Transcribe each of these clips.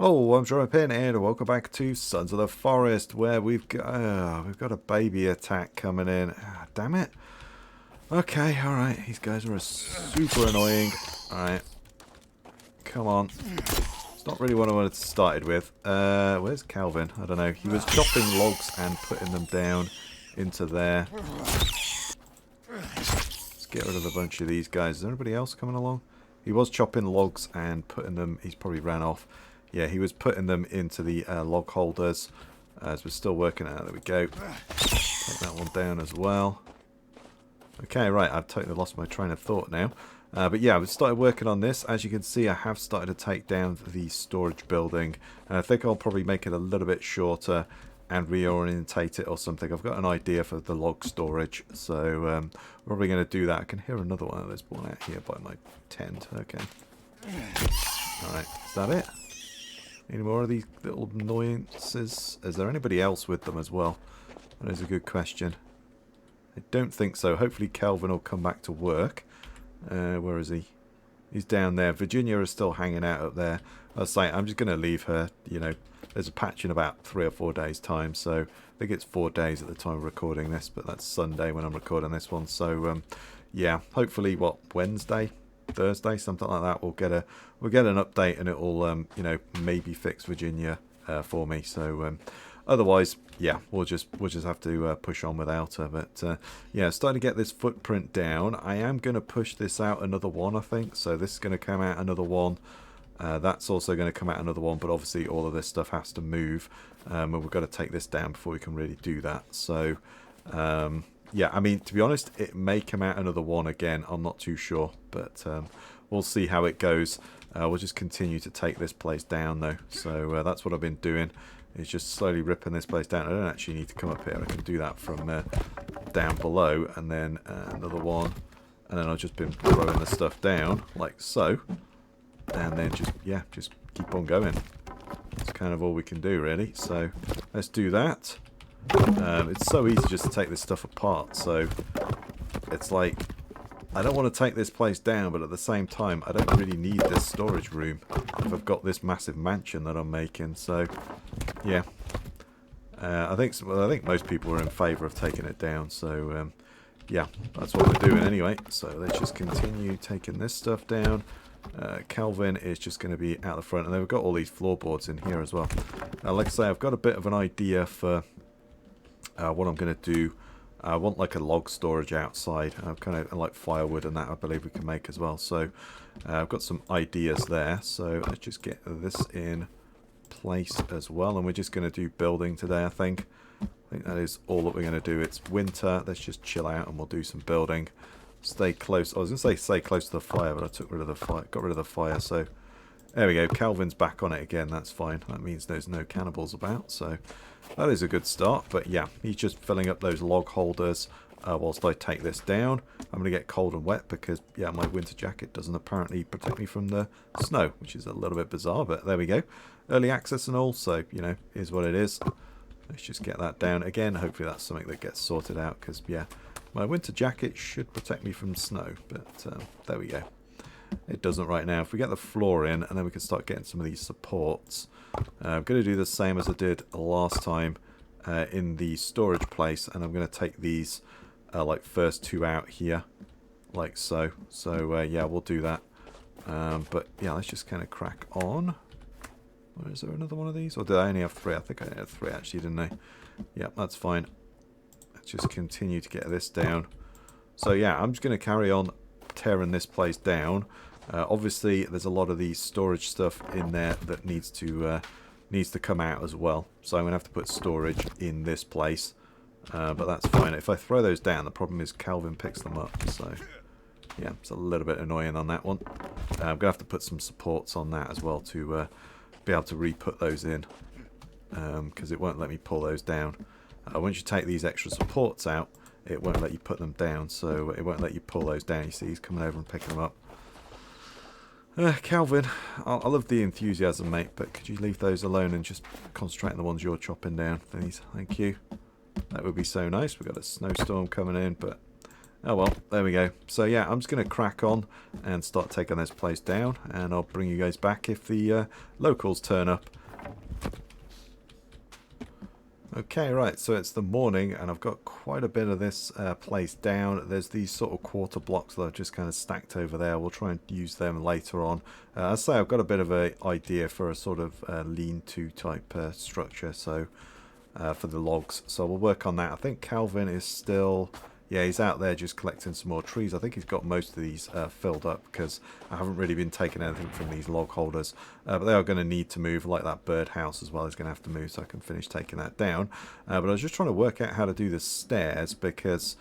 Oh, I'm Jerome Pin, and welcome back to Sons of the Forest, where we've got a baby attack coming in. Ah, damn it. Okay, alright, these guys are super annoying. Alright, come on. It's not really what I wanted to started with. Where's Kelvin? I don't know. He was chopping logs and putting them down into there. Let's get rid of a bunch of these guys. Is there anybody else coming along? He was chopping logs and putting them... He's probably ran off. Yeah, he was putting them into the log holders as we're still working out. There we go. Take that one down as well. Okay, right, I've totally lost my train of thought now. But yeah, I've started working on this. As you can see, I have started to take down the storage building. And I think I'll probably make it a little bit shorter and reorientate it or something. I've got an idea for the log storage, so we're probably going to do that. I can hear another one of those born out here by my tent. Okay. Alright, is that it? Any more of these little annoyances? Is there anybody else with them as well? That is a good question. I don't think so. Hopefully Kelvin will come back to work. Where is he? He's down there. Virginia is still hanging out up there. I was saying, I'm just going to leave her. You know, there's a patch in about 3 or 4 days' time. So I think it's 4 days at the time of recording this. But that's Sunday when I'm recording this one. So, yeah, hopefully, what, Wednesday? Thursday, something like that. We'll get an update, and it will you know, maybe fix Virginia for me. So otherwise, yeah, we'll just have to push on without her. But yeah, starting to get this footprint down. I am going to push this out another one, I think. So this is going to come out another one. That's also going to come out another one. But obviously, all of this stuff has to move, and we've got to take this down before we can really do that. So. Yeah, I mean, to be honest, it may come out another one again. I'm not too sure, but we'll see how it goes. We'll just continue to take this place down, though. So that's what I've been doing, is just slowly ripping this place down. I don't actually need to come up here. I can do that from down below, and then another one. And then I've just been throwing the stuff down, like so. And then just, yeah, just keep on going. That's kind of all we can do, really. So let's do that. It's so easy just to take this stuff apart, so it's like I don't want to take this place down, but at the same time I don't really need this storage room if I've got this massive mansion that I'm making. So yeah, I think most people are in favour of taking it down, so yeah, that's what we're doing anyway. So let's just continue taking this stuff down. Kelvin is just going to be out the front, and then we've got all these floorboards in here as well. Like I say, I've got a bit of an idea for what I'm going to do. I want like a log storage outside. Kind of like firewood and that I believe we can make as well. So I've got some ideas there. So let's just get this in place as well. And we're just going to do building today, I think. I think that is all that we're going to do. It's winter. Let's just chill out and we'll do some building. Stay close. I was going to say stay close to the fire, but I took rid of the fire. Got rid of the fire. So there we go. Kelvin's back on it again. That's fine. That means there's no cannibals about. So that is a good start. But yeah, he's just filling up those log holders whilst I take this down. I'm going to get cold and wet because, yeah, my winter jacket doesn't apparently protect me from the snow, which is a little bit bizarre. But there we go. Early access and all. So, you know, is what it is. Let's just get that down again. Hopefully that's something that gets sorted out because, yeah, my winter jacket should protect me from snow. But there we go. It doesn't right now. If we get the floor in, and then we can start getting some of these supports. I'm going to do the same as I did last time in the storage place, and I'm going to take these like first 2 out here, like so. So yeah, we'll do that. But yeah, let's just kind of crack on. Or is there another one of these? Or did I only have 3? I think I only had 3 actually, didn't I? Yeah, that's fine. Let's just continue to get this down. So yeah, I'm just going to carry on tearing this place down. Obviously there's a lot of the storage stuff in there that needs to come out as well, so I'm gonna have to put storage in this place, but that's fine. If I throw those down, the problem is Kelvin picks them up, so yeah, it's a little bit annoying on that one. I'm gonna have to put some supports on that as well to be able to re-put those in, because it won't let me pull those down. Once you take these extra supports out, it won't let you put them down, so it won't let you pull those down. You see he's coming over and picking them up. Kelvin, I love the enthusiasm, mate, but could you leave those alone and just concentrate on the ones you're chopping down, please? Thank you. That would be so nice. We've got a snowstorm coming in, but Oh well, there we go. So yeah, I'm just going to crack on and start taking this place down, and I'll bring you guys back if the locals turn up. Okay, right, so it's the morning, and I've got quite a bit of this place down. There's these sort of quarter blocks that I've just kind of stacked over there. We'll try and use them later on. As I say, I've got a bit of an idea for a sort of lean-to type structure, so for the logs. So we'll work on that. I think Kelvin is still... Yeah, he's out there just collecting some more trees. I think he's got most of these filled up because I haven't really been taking anything from these log holders. But they are going to need to move, like that birdhouse as well is going to have to move so I can finish taking that down. But I was just trying to work out how to do the stairs because,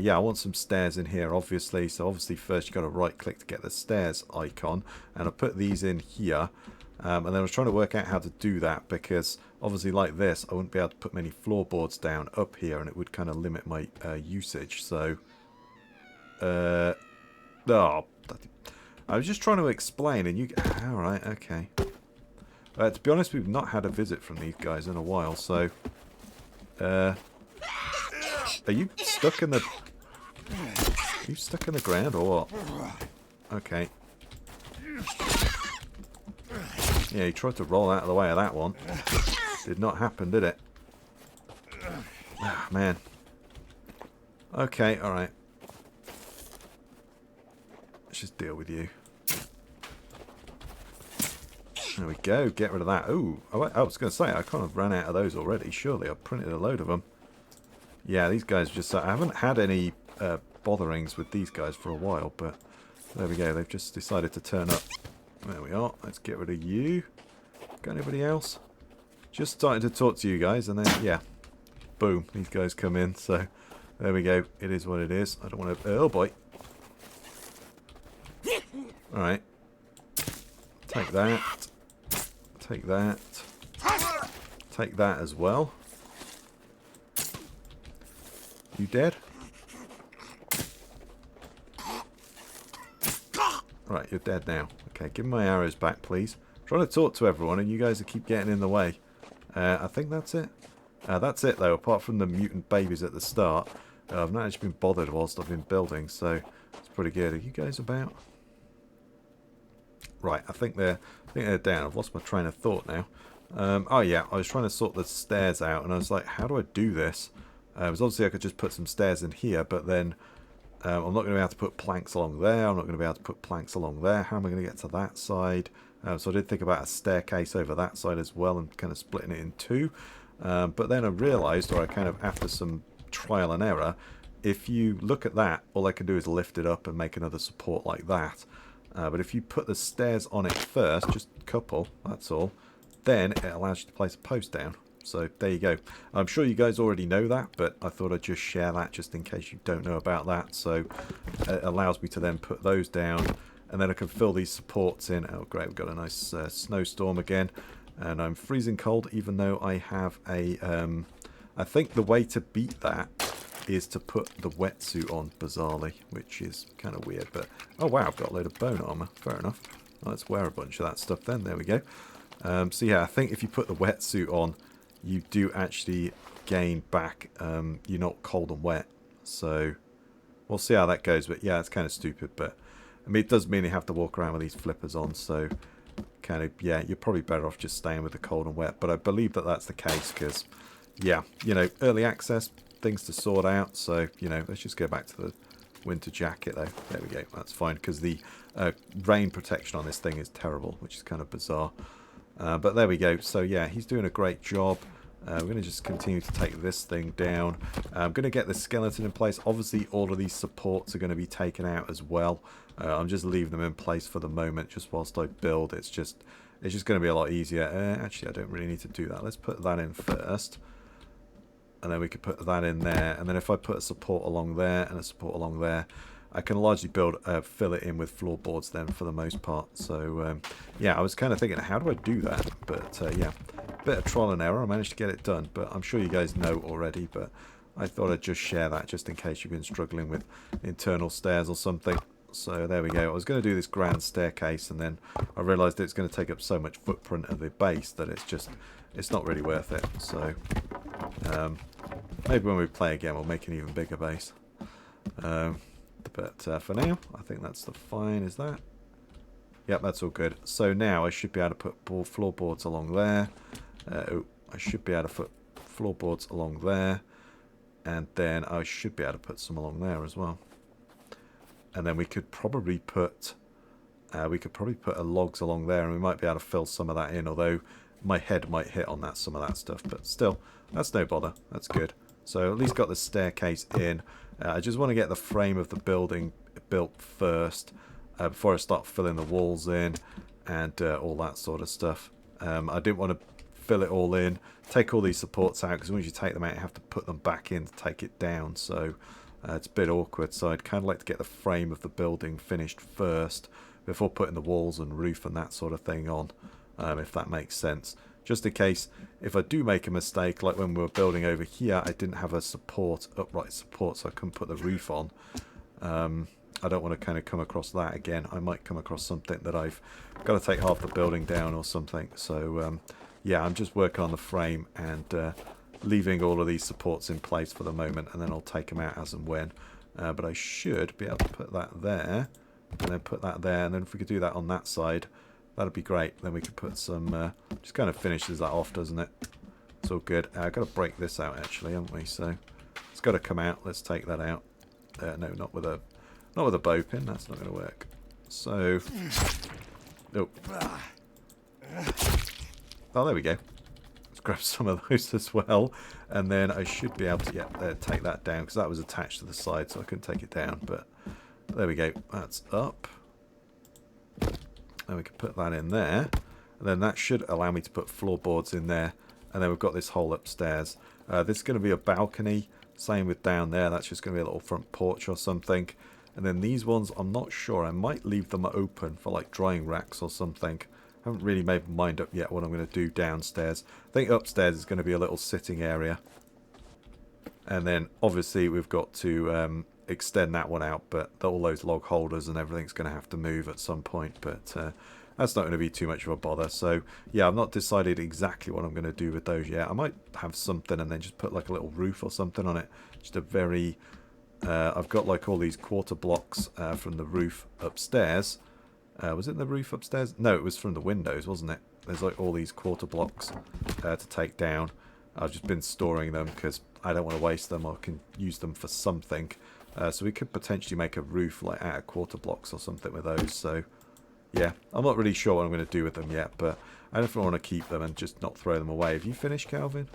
yeah, I want some stairs in here, obviously. So obviously first you've got to right-click to get the stairs icon. And I put these in here. And then I was trying to work out how to do that because obviously like this I wouldn't be able to put many floorboards down up here and it would kind of limit my usage. So oh, I was just trying to explain and you... Alright, okay. To be honest, we've not had a visit from these guys in a while, so are you stuck in the... Are you stuck in the ground or what? Okay. Yeah, he tried to roll out of the way of that one. Did not happen, did it? Ah, man. Okay, alright. Let's just deal with you. There we go. Get rid of that. Ooh, I was going to say, I kind of ran out of those already. Surely I printed a load of them. Yeah, these guys just... I haven't had any botherings with these guys for a while, but there we go. They've just decided to turn up. There we are. Let's get rid of you. Got anybody else? Just starting to talk to you guys, and then, yeah. Boom. These guys come in, so there we go. It is what it is. I don't want to... Oh, boy. Alright. Take that. Take that. Take that as well. You dead? Right, you're dead now. Okay, give me my arrows back, please. I'm trying to talk to everyone, and you guys keep getting in the way. I think that's it. That's it, though, apart from the mutant babies at the start. I've not actually been bothered whilst I've been building, so it's pretty good. Are you guys about? Right, I think they're down. I've lost my train of thought now. Oh, yeah, I was trying to sort the stairs out, and I was like, how do I do this? Because obviously I could just put some stairs in here, but then... I'm not going to be able to put planks along there. I'm not going to be able to put planks along there. How am I going to get to that side? So I did think about a staircase over that side as well and kind of splitting it in two. But then I realised, or I kind of, after some trial and error, if you look at that, all I can do is lift it up and make another support like that. But if you put the stairs on it first, just a couple, that's all, then it allows you to place a post down. So there you go. I'm sure you guys already know that, but I thought I'd just share that just in case you don't know about that. So it allows me to then put those down, and then I can fill these supports in. Oh great, we've got a nice snowstorm again, and I'm freezing cold even though I have a... I think the way to beat that is to put the wetsuit on, bizarrely, which is kind of weird. But oh wow, I've got a load of bone armor. Fair enough. Let's wear a bunch of that stuff then. There we go. So yeah, I think if you put the wetsuit on, you do actually gain back, you're not cold and wet. So we'll see how that goes. But yeah, it's kind of stupid. But I mean, it does mean you have to walk around with these flippers on. So kind of, yeah, you're probably better off just staying with the cold and wet. But I believe that that's the case because, yeah, you know, early access, things to sort out. So, you know, let's just go back to the winter jacket though. There we go. That's fine because the rain protection on this thing is terrible, which is kind of bizarre. But there we go. So yeah, he's doing a great job. We're going to just continue to take this thing down. I'm going to get the skeleton in place. Obviously, all of these supports are going to be taken out as well. I'm just leaving them in place for the moment, just whilst I build. It's just going to be a lot easier. Actually, I don't really need to do that. Let's put that in first. And then we could put that in there. And then if I put a support along there and a support along there, I can largely fill it in with floorboards then for the most part. So, yeah, I was kind of thinking, how do I do that? But, yeah, bit of trial and error. I managed to get it done. But I'm sure you guys know already. But I thought I'd just share that just in case you've been struggling with internal stairs or something. So there we go. I was going to do this grand staircase, and then I realised it's going to take up so much footprint of the base that it's not really worth it. So maybe when we play again, we'll make an even bigger base. But for now, I think that's the fine. Is that? Yep, that's all good. So now I should be able to put floorboards along there. I should be able to put floorboards along there. And then I should be able to put some along there as well. And then we could probably put a logs along there, and we might be able to fill some of that in, although my head might hit on that some of that stuff. But still, that's no bother. That's good. So at least got the staircase in. I just want to get the frame of the building built first before I start filling the walls in and all that sort of stuff. I didn't want to fill it all in, take all these supports out, because once you take them out you have to put them back in to take it down, so it's a bit awkward. So I'd kind of like to get the frame of the building finished first before putting the walls and roof and that sort of thing on, if that makes sense. Just in case if I do make a mistake, like when we were building over here, I didn't have a upright support, so I couldn't put the roof on. I don't want to kind of come across that again. I might come across something that I've got to take half the building down or something. So yeah, I'm just working on the frame and leaving all of these supports in place for the moment, and then I'll take them out as and when. But I should be able to put that there, and then put that there, and then if we could do that on that side, that'd be great. Then we could put some, just kind of finishes that off, doesn't it? It's all good. I've got to break this out actually, haven't we? So it's got to come out. Let's take that out. No, not with a bow pin. That's not going to work. So, oh, there we go. Let's grab some of those as well, and then I should be able to take that down, because that was attached to the side, so I couldn't take it down. But there we go. That's up. And we can put that in there, and then that should allow me to put floorboards in there. And then we've got this hole upstairs. This is going to be a balcony. Same with down there. That's just going to be a little front porch or something. And then these ones, I'm not sure. I might leave them open for like drying racks or something. I haven't really made my mind up yet what I'm going to do downstairs. I think upstairs is going to be a little sitting area. And then obviously we've got to extend that one out, but all those log holders and everything's going to have to move at some point. But that's not going to be too much of a bother. So yeah, I've not decided exactly what I'm going to do with those yet. I might have something and then just put like a little roof or something on it. Just a very... I've got like all these quarter blocks from the roof upstairs. Was it the roof upstairs? No, it was from the windows, wasn't it? There's like all these quarter blocks to take down. I've just been storing them because I don't want to waste them, or can use them for something. So we could potentially make a roof like out of quarter blocks or something with those. So yeah, I'm not really sure what I'm going to do with them yet, but I definitely want to keep them and just not throw them away. Have you finished, Kelvin?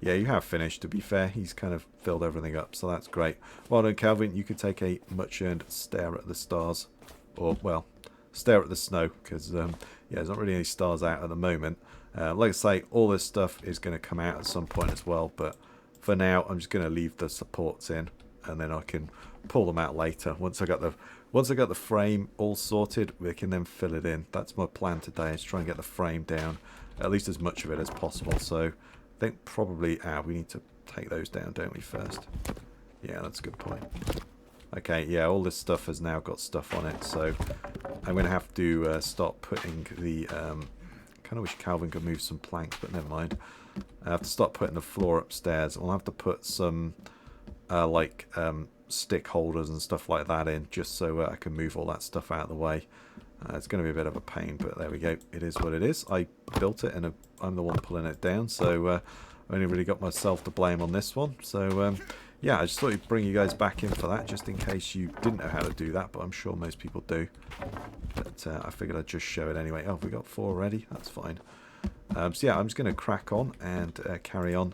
Yeah, you have finished, to be fair. He's kind of filled everything up, so that's great. Well done, Kelvin. You could take a much-earned stare at the stars. Or, well, stare at the snow, because, yeah, there's not really any stars out at the moment. Like I say, all this stuff is going to come out at some point as well, but for now, I'm just going to leave the supports in, and then I can pull them out later. Once I got the frame all sorted, we can then fill it in. That's my plan today, is try and get the frame down, at least as much of it as possible. So I think probably we need to take those down, don't we, first? Yeah, that's a good point. Okay, yeah, all this stuff has now got stuff on it, so I'm going to have to start putting the... kind of wish Kelvin could move some planks, but never mind. I have to start putting the floor upstairs. I'll have to put some stick holders and stuff like that in, just so I can move all that stuff out of the way. It's going to be a bit of a pain, but there we go. It is what it is. I built it, and I'm the one pulling it down, so I only really got myself to blame on this one. So yeah, I just thought I'd bring you guys back in for that, just in case you didn't know how to do that, but I'm sure most people do. But I figured I'd just show it anyway. Oh, we got 4 already? That's fine. So yeah, I'm just going to crack on and carry on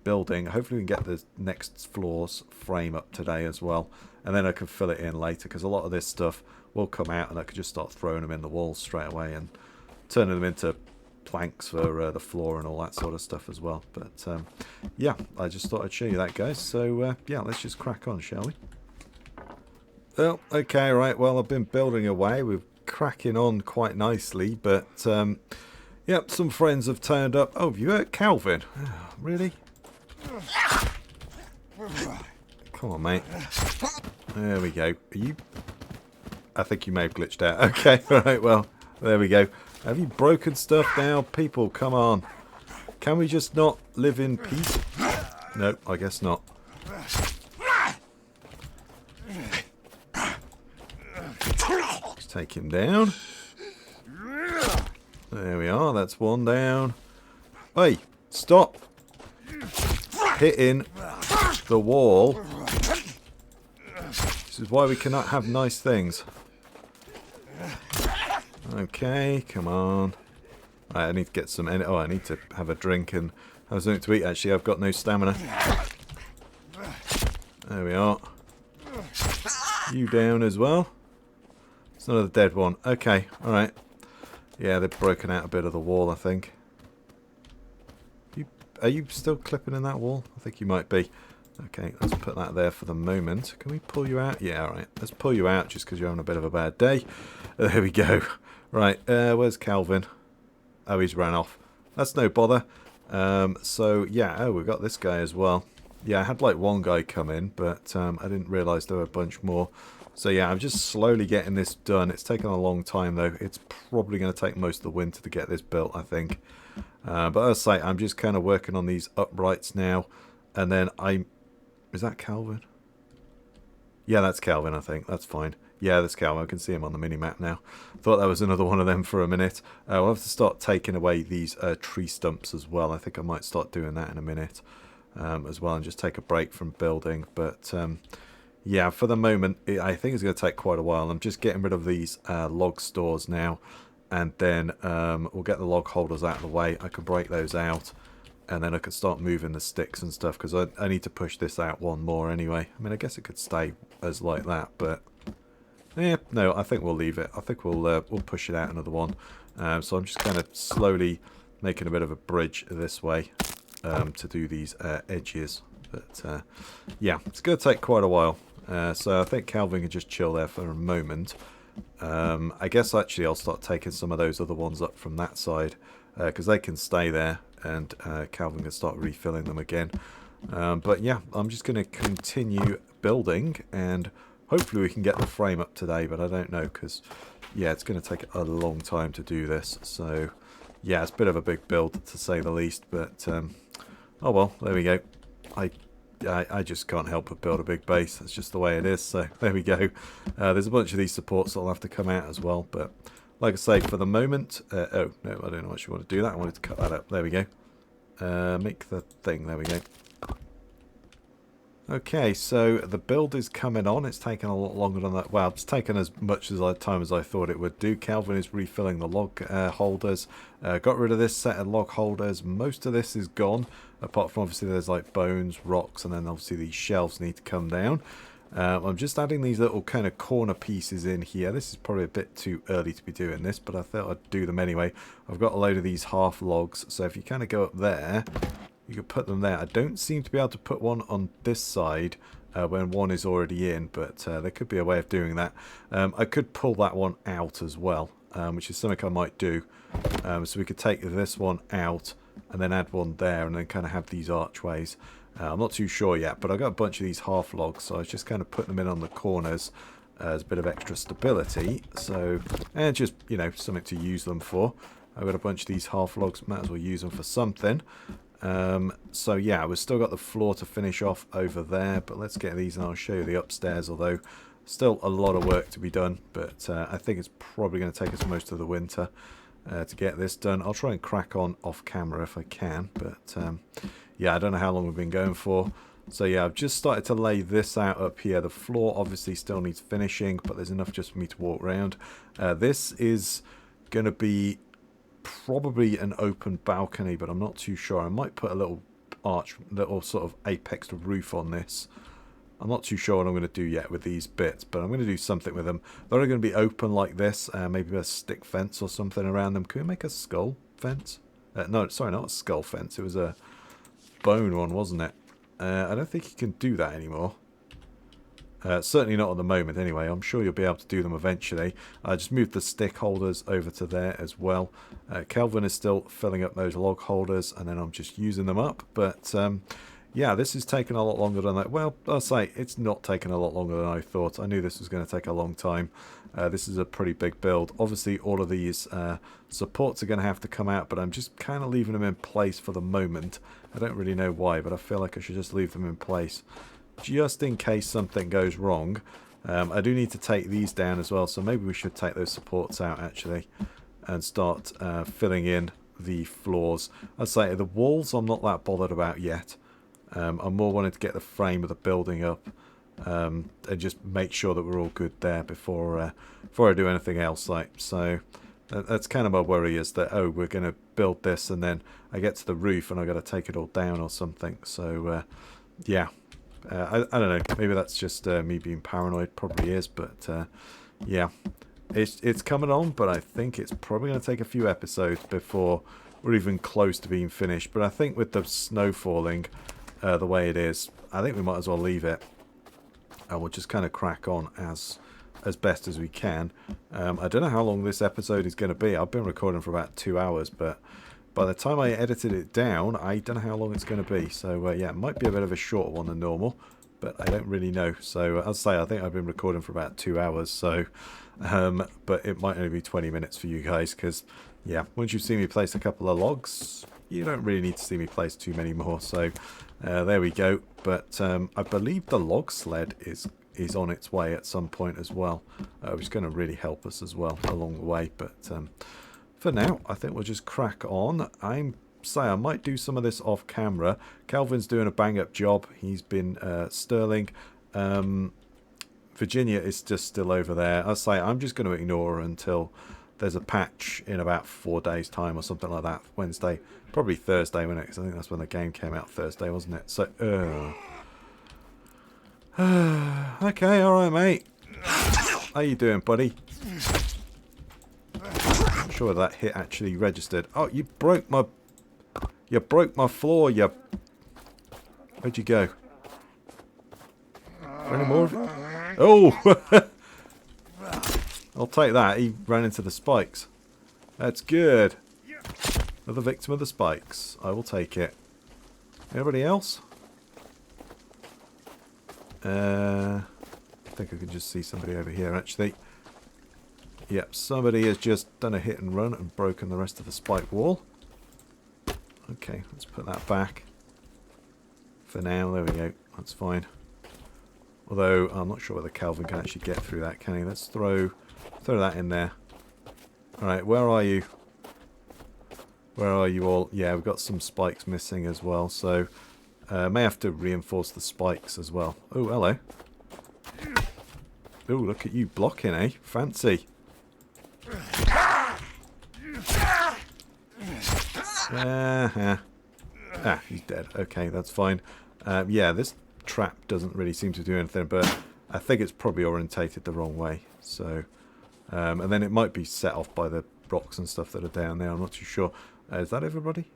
building. Hopefully we can get the next floor's frame up today as well, and then I can fill it in later, because a lot of this stuff will come out and I could just start throwing them in the walls straight away and turning them into planks for the floor and all that sort of stuff as well. But yeah, I just thought I'd show you that, guys. So yeah, let's just crack on, shall we? Well, okay, right, well, I've been building away. We're cracking on quite nicely, but yep, some friends have turned up. Oh, have you heard Kelvin? Really? Come on, mate. There we go. Are you... I think you may have glitched out. Okay, right, well, there we go. Have you broken stuff now? People, come on. Can we just not live in peace? No, I guess not. Let's take him down. There we are. That's one down. Hey, stop hitting the wall. This is why we cannot have nice things. Okay, come on. Right, I need to get some... Oh, I need to have a drink and have something to eat. Actually, I've got no stamina. There we are. You down as well. It's another dead one. Okay, alright. Yeah, they've broken out a bit of the wall, I think. Are you still clipping in that wall? I think you might be. Okay, let's put that there for the moment. Can we pull you out? Yeah, alright. Let's pull you out just because you're having a bit of a bad day. There we go. Right, where's Kelvin? Oh, he's ran off. That's no bother. So, yeah, oh, we've got this guy as well. Yeah, I had like one guy come in, but I didn't realise there were a bunch more. So, yeah, I'm just slowly getting this done. It's taken a long time, though. It's probably going to take most of the winter to get this built, I think. But as I say, I'm just kind of working on these uprights now. And then Is that Kelvin? Yeah, that's Kelvin, I think. That's fine. Yeah, that's Kelvin. I can see him on the mini-map now. Thought that was another one of them for a minute. We'll have to start taking away these tree stumps as well. I think I might start doing that in a minute as well and just take a break from building. But yeah, for the moment, I think it's going to take quite a while. I'm just getting rid of these log stores now. And then we'll get the log holders out of the way. I can break those out. And then I could start moving the sticks and stuff. Because I need to push this out one more anyway. I mean, I guess it could stay as like that. But yeah, no, I think we'll leave it. I think we'll push it out another one. So I'm just kind of slowly making a bit of a bridge this way to do these edges. But yeah, it's going to take quite a while. So I think Kelvin can just chill there for a moment. I guess actually I'll start taking some of those other ones up from that side because they can stay there and Kelvin can start refilling them again. But yeah, I'm just going to continue building and hopefully we can get the frame up today, but I don't know because yeah, it's going to take a long time to do this. So yeah, it's a bit of a big build to say the least, but oh well, there we go. I just can't help but build a big base. That's just the way it is. So there we go. There's a bunch of these supports that'll have to come out as well. But like I say, for the moment... oh, no, I don't know what you want to do that. I wanted to cut that up. There we go. Make the thing. There we go. Okay, so the build is coming on. It's taken a lot longer than that. Well, it's taken as much time as I thought it would do. Kelvin is refilling the log holders. Got rid of this set of log holders. Most of this is gone, apart from obviously there's like bones, rocks, and then obviously these shelves need to come down. I'm just adding these little kind of corner pieces in here. This is probably a bit too early to be doing this, but I thought I'd do them anyway. I've got a load of these half logs, so if you kind of go up there... you could put them there. I don't seem to be able to put one on this side when one is already in, but there could be a way of doing that. I could pull that one out as well, which is something I might do. So we could take this one out and then add one there and then kind of have these archways. I'm not too sure yet, but I've got a bunch of these half logs, so I was just kind of putting them in on the corners as a bit of extra stability. So, and just, you know, something to use them for. I've got a bunch of these half logs, might as well use them for something. So yeah, we've still got the floor to finish off over there, but let's get these and I'll show you the upstairs, although still a lot of work to be done, but I think it's probably going to take us most of the winter to get this done. I'll try and crack on off camera if I can, but yeah, I don't know how long we've been going for. So yeah, I've just started to lay this out up here. The floor obviously still needs finishing, but there's enough just for me to walk around. This is going to be probably an open balcony, but I'm not too sure. I might put a little little sort of apex roof on this. I'm not too sure what I'm going to do yet with these bits, but I'm going to do something with them. They're only going to be open like this, maybe a stick fence or something around them. Can we make a skull fence? No, sorry, not a skull fence. It was a bone one, wasn't it? I don't think you can do that anymore. Certainly not at the moment anyway. I'm sure you'll be able to do them eventually. I just moved the stick holders over to there as well. Kelvin is still filling up those log holders and then I'm just using them up. But yeah, this is taking a lot longer than that. Well, I'll say it's not taking a lot longer than I thought. I knew this was going to take a long time. This is a pretty big build. Obviously all of these supports are going to have to come out, but I'm just kind of leaving them in place for the moment. I don't really know why, but I feel like I should just leave them in place, just in case something goes wrong. I do need to take these down as well, so maybe we should take those supports out actually and start filling in the floors. I'd say the walls I'm not that bothered about yet. I'm more wanting to get the frame of the building up and just make sure that we're all good there before I do anything else. Like, so that's kind of my worry, is that, oh, we're going to build this and then I get to the roof and I got to take it all down or something. So yeah, I don't know, maybe that's just me being paranoid, probably is, but yeah, it's coming on, but I think it's probably going to take a few episodes before we're even close to being finished. But I think with the snow falling the way it is, I think we might as well leave it and we'll just kind of crack on as best as we can. I don't know how long this episode is going to be. I've been recording for about 2 hours, but by the time I edited it down, I don't know how long it's going to be. So yeah, it might be a bit of a shorter one than normal, but I don't really know. So as I say, I think I've been recording for about 2 hours. So, but it might only be 20 minutes for you guys, because yeah, once you've seen me place a couple of logs, you don't really need to see me place too many more. So there we go. But I believe the log sled is on its way at some point as well, which is going to really help us as well along the way. But for now, I think we'll just crack on. I might do some of this off camera. Kelvin's doing a bang up job. He's been sterling. Virginia is just still over there. I'm just going to ignore her until there's a patch in about 4 days time or something like that. Wednesday, probably Thursday, when I think that's when the game came out, Thursday, wasn't it? So okay, alright mate, how you doing, buddy? I'm sure that hit actually registered. Oh, you broke my floor. Where'd you go? Any more of it? Oh, I'll take that. He ran into the spikes. That's good. Another victim of the spikes. I will take it. Anybody else? I think I can just see somebody over here actually. Yep, somebody has just done a hit and run and broken the rest of the spike wall. Okay, let's put that back for now. There we go, that's fine. Although I'm not sure whether Kelvin can actually get through that, can he? Let's throw that in there. Alright, where are you? Where are you all? Yeah, we've got some spikes missing as well, so may have to reinforce the spikes as well. Oh, hello. Oh, look at you blocking, eh? Fancy. He's dead. Okay, that's fine. Yeah, this trap doesn't really seem to do anything, but I think it's probably orientated the wrong way. So, and then it might be set off by the rocks and stuff that are down there. I'm not too sure. Is that everybody?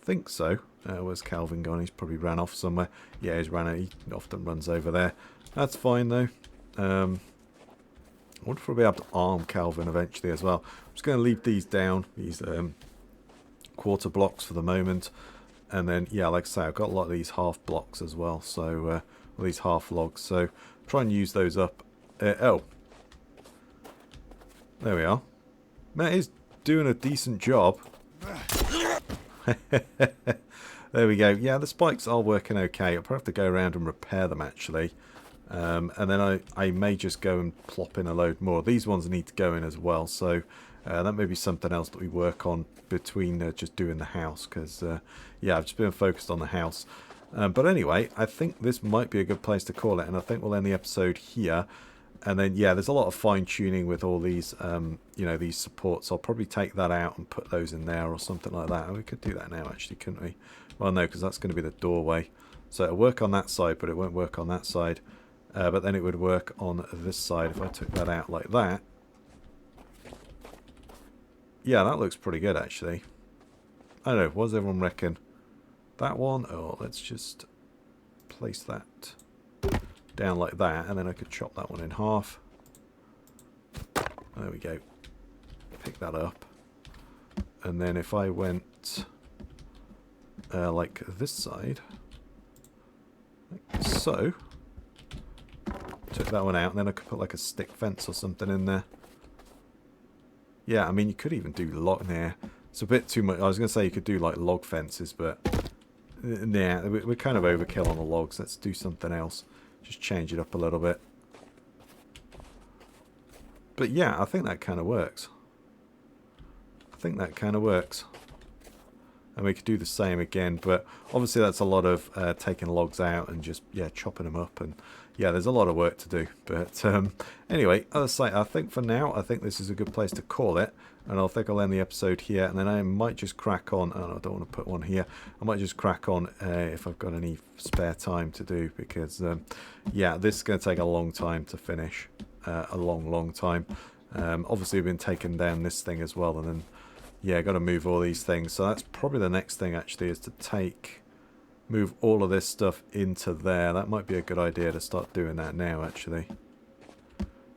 I think so. Where's Kelvin gone? He's probably ran off somewhere. Yeah, he's ran out. He often runs over there. That's fine though. I wonder if we'll be able to arm Kelvin eventually as well. I'm just going to leave these down, these quarter blocks for the moment. And then, yeah, like I say, I've got a lot of these half blocks as well. So, these half logs. So, try and use those up. Oh. There we are. Matt is doing a decent job. There we go. Yeah, the spikes are working okay. I'll probably have to go around and repair them actually. And then I may just go and plop in a load more. These ones need to go in as well. So that may be something else that we work on between just doing the house. Because, yeah, I've just been focused on the house. But anyway, I think this might be a good place to call it. And I think we'll end the episode here. And then, yeah, there's a lot of fine-tuning with all these, you know, these supports. I'll probably take that out and put those in there or something like that. And we could do that now, actually, couldn't we? Well, no, because that's going to be the doorway. So it'll work on that side, but it won't work on that side. But then it would work on this side if I took that out like that. Yeah, that looks pretty good, actually. I don't know, what does everyone reckon? That one? Oh, let's just place that down like that, and then I could chop that one in half. There we go. Pick that up. And then if I went like this side, like so, took that one out, and then I could put like a stick fence or something in there. Yeah, I mean, you could even do log there. It's a bit too much. I was going to say you could do like log fences, but yeah, we're kind of overkill on the logs. Let's do something else. Just change it up a little bit. But yeah, I think that kind of works. I think that kind of works. And we could do the same again, but obviously that's a lot of taking logs out and just, yeah, chopping them up. And yeah, there's a lot of work to do. But anyway, as I say, I think for now, I think this is a good place to call it. And I think I'll end the episode here, and then I might just crack on. Oh, I don't want to put one here. I might just crack on if I've got any spare time to do, because yeah, this is going to take a long time to finish. A long time. Obviously we've been taking down this thing as well, and then yeah, got to move all these things. So that's probably the next thing actually, is to move all of this stuff into there. That might be a good idea to start doing that now actually.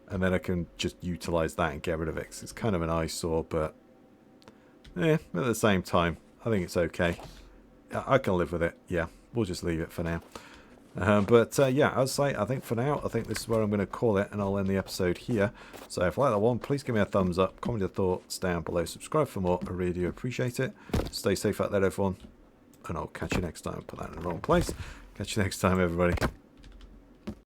And then I can just utilize that and get rid of it, 'cause it's kind of an eyesore, but at the same time I think it's okay. I can live with it. Yeah, we'll just leave it for now. But yeah, as I say, I think for now, I think this is where I'm going to call it, and I'll end the episode here. So if you like that one, please give me a thumbs up, comment your thoughts down below, subscribe for more. I really do appreciate it. Stay safe out there, everyone, and I'll catch you next time. Put that in the wrong place. Catch you next time, everybody.